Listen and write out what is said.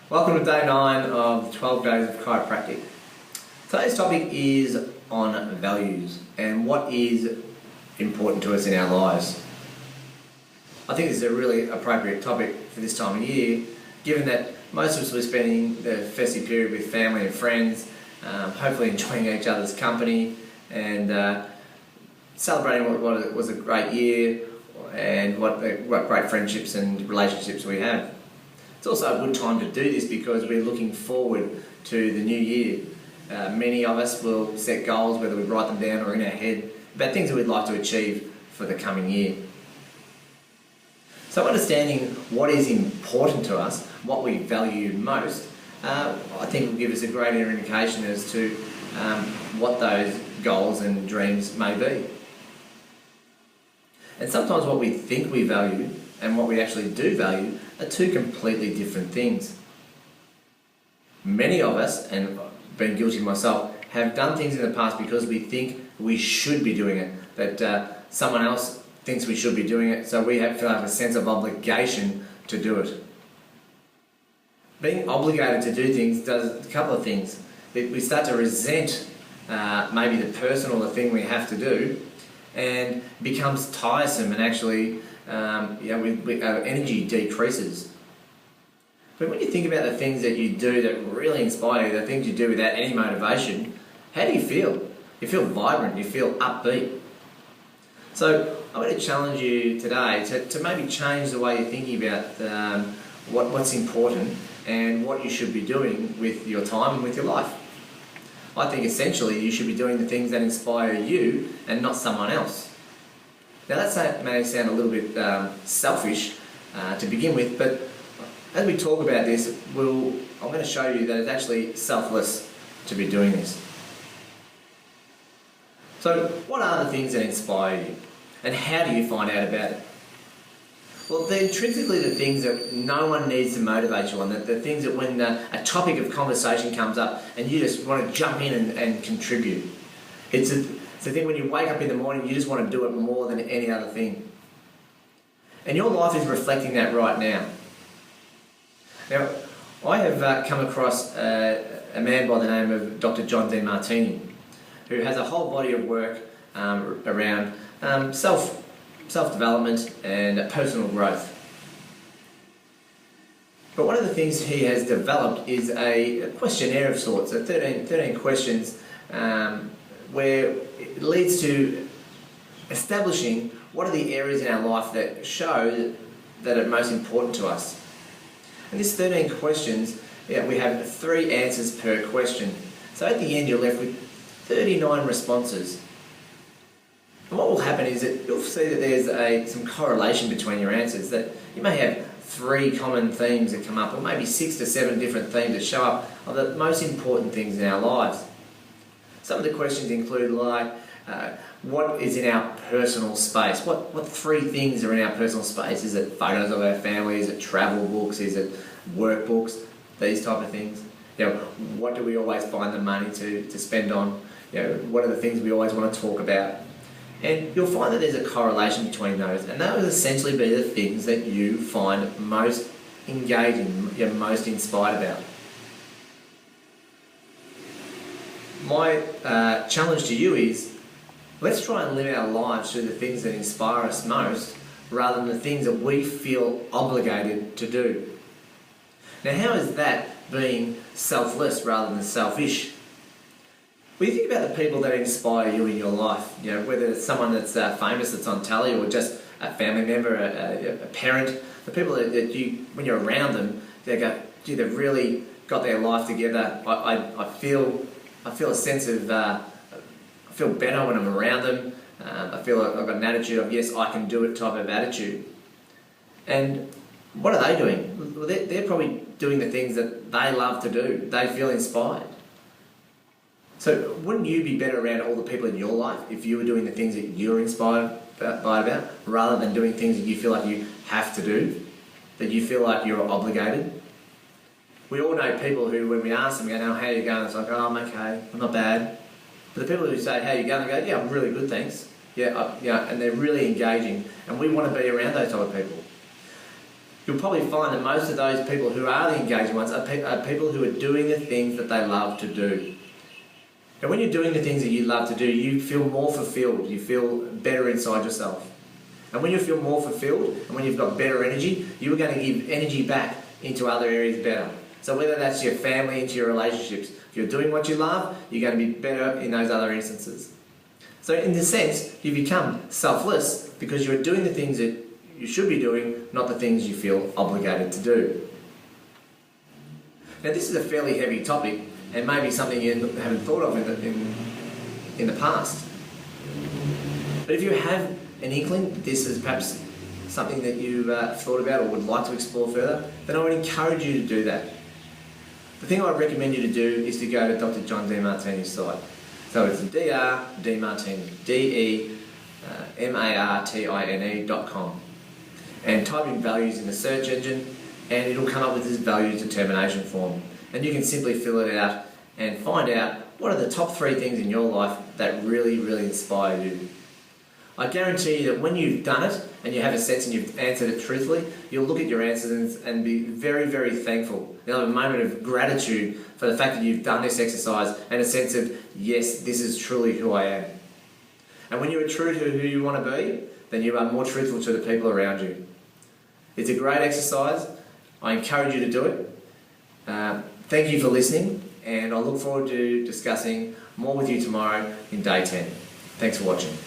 Welcome to day 9 of 12 days of chiropractic. Today's topic is on values and what is important to us in our lives. I think this is a really appropriate topic for this time of year, given that most of us will be spending the festive period with family and friends, hopefully enjoying each other's company and celebrating what was a great year and what great friendships and relationships we have. It's also a good time to do this because we're looking forward to the new year. Many of us will set goals, whether we write them down or in our head, about things that we'd like to achieve for the coming year. So understanding what is important to us, what we value most, I think will give us a greater indication as to what those goals and dreams may be. And sometimes what we think we value and what we actually do value are two completely different things. Many of us, and I've been guilty myself, have done things in the past because we think we should be doing it, that someone else thinks we should be doing it, so we feel a sense of obligation to do it. Being obligated to do things does a couple of things. We start to resent maybe the person or the thing we have to do, and becomes tiresome and actually our energy decreases. But when you think about the things that you do that really inspire you, the things you do without any motivation, how do you feel? You feel vibrant, you feel upbeat. So I'm going to challenge you today to maybe change the way you're thinking about what's important and what you should be doing with your time and with your life. I think essentially you should be doing the things that inspire you and not someone else. Now that may sound a little bit selfish to begin with, but as we talk about this, I'm going to show you that it's actually selfless to be doing this. So what are the things that inspire you? And how do you find out about it? Well, they're intrinsically the things that no one needs to motivate you on, the things that when a topic of conversation comes up and you just want to jump in and contribute. It's the thing when you wake up in the morning, you just want to do it more than any other thing. And your life is reflecting that right now. Now, I have come across a man by the name of Dr. John Demartini, who has a whole body of work around self-development and personal growth. But one of the things he has developed is a questionnaire of sorts, 13 questions where it leads to establishing what are the areas in our life that show that are most important to us. And this 13 questions, we have 3 answers per question. So at the end you're left with 39 responses. And what will happen is that you'll see that there's some correlation between your answers, that you may have 3 common themes that come up, or maybe 6 to 7 different themes that show up of the most important things in our lives. Some of the questions include what is in our personal space? What 3 things are in our personal space? Is it photos of our family? Is it travel books? Is it workbooks? These type of things. What do we always find the money to spend on? What are the things we always want to talk about? And you'll find that there's a correlation between those, and that will essentially be the things that you find most engaging, you're most inspired about. My challenge to you is, let's try and live our lives through the things that inspire us most, rather than the things that we feel obligated to do. Now, how is that being selfless rather than selfish? When you think about the people that inspire you in your life, whether it's someone that's famous that's on telly or just a family member, a parent, the people that you, when you're around them, they go, gee, they've really got their life together. I feel a sense of, I feel better when I'm around them. I feel like I've got an attitude of, yes, I can do it type of attitude. And what are they doing? Well, they're probably doing the things that they love to do. They feel inspired. So wouldn't you be better around all the people in your life if you were doing the things that you're inspired about, rather than doing things that you feel like you have to do, that you feel like you're obligated? We all know people who, when we ask them, go, "Oh, how are you going?" It's like, "Oh, I'm okay, I'm not bad." But the people who say, "How are you going?" They go, "Yeah, I'm really good, thanks." And they're really engaging, and we want to be around those type of people. you'll probably find that most of those people who are the engaging ones are people who are doing the things that they love to do. And when you're doing the things that you love to do, you feel more fulfilled, you feel better inside yourself. And when you feel more fulfilled and when you've got better energy, you're going to give energy back into other areas better. So whether that's your family, into your relationships, if you're doing what you love, you're going to be better in those other instances. So in this sense, you become selfless because you're doing the things that you should be doing, not the things you feel obligated to do. Now this is a fairly heavy topic and maybe something you haven't thought of in the past. But if you have an inkling that this is perhaps something that you've thought about or would like to explore further, then I would encourage you to do that. The thing I'd recommend you to do is to go to Dr. John Demartini's site. So it's Dr. Demartini, DEMARTINE.com, and type in values in the search engine and it'll come up with this values determination form. And you can simply fill it out and find out what are the top 3 things in your life that really, really inspire you. I guarantee you that when you've done it and you have a sense and you've answered it truthfully, you'll look at your answers and be very, very thankful. You'll have a moment of gratitude for the fact that you've done this exercise and a sense of, yes, this is truly who I am. And when you are true to who you want to be, then you are more truthful to the people around you. It's a great exercise. I encourage you to do it. Thank you for listening, and I look forward to discussing more with you tomorrow in day 10. Thanks for watching.